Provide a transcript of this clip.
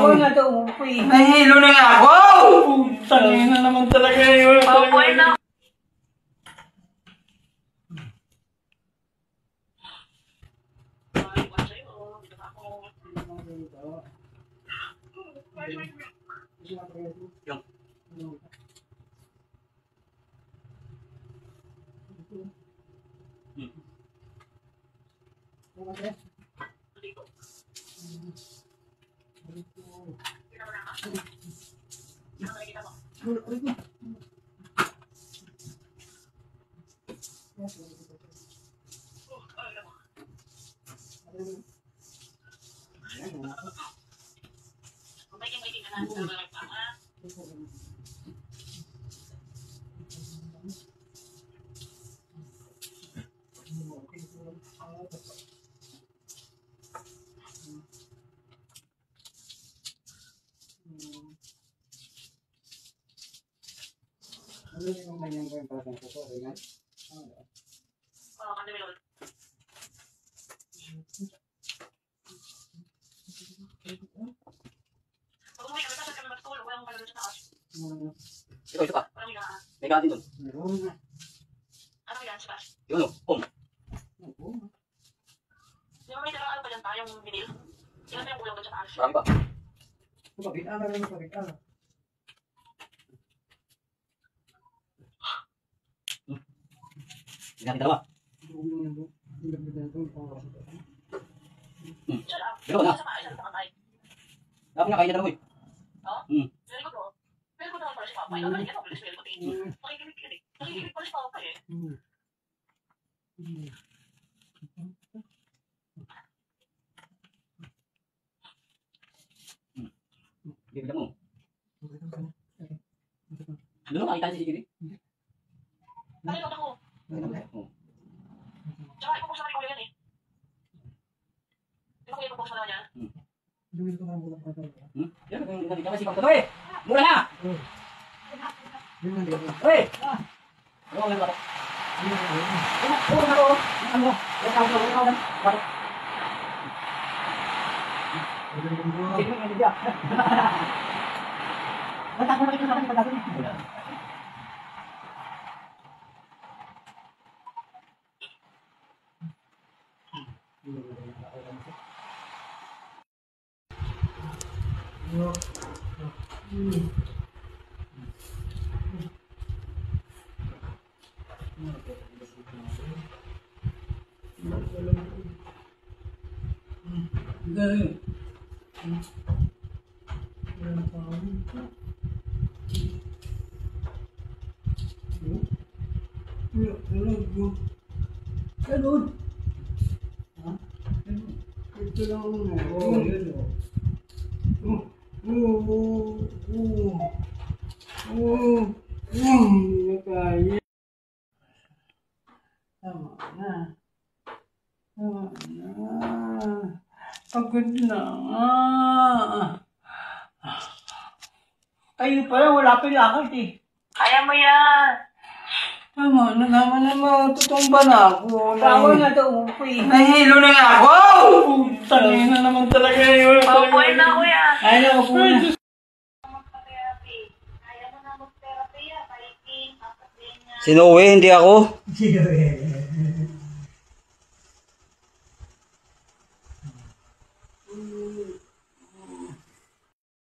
Ako na daw, upoy. Nahihilo na nga ako! Tangin na naman talaga yun. Paupoy na. Ano yung ganyan ko yung parang ito? Ganyan? Oo, kami meron. Pag umuwi kami, kasi kami matutulog. Walang kalaro sa taas. Ito pa. Walang higaan. May katin doon. Meron na. Ano higaan sa taas? Yun o. Di ba may tarang ano pa dyan tayong vinil? Ilan pa yung kulang doon sa taas? Marami pa. Pabit-ala rin, pabit-ala. Hindi natin dalawa. Dalawa na. Dapat nga kain na dalawa eh. Very good, oh. Very good naman pala si Papa. Ikaw na rin, ikaw bilis very good eh. Nakikinig yun eh. Nakikinig pala si Papa eh. Bibigyan mo. Ano nakita niya si Kiri? Nakikot ako. Tsaka ipupost na rin ko yan eh. Di ba kaya ipupost na naman yan? Yan, hindi ka masipag. Toy! Mura na! Toy! Ano ang lalo ako? Ano na ako? Ano? Sige mo, hindi ka. Ba't ako nakikita sa akin pagkakon? Pagod na. Kayo pala, wala pa yung lakad eh. Kaya mo yan. Tama na naman naman, tutumba na ako. Bawal na daw, upoy. Nahihilo na nga ako! Tangin na naman talaga yun. Paupoy na kuya. Ay, naku po na. Si Noe, hindi ako. Sige.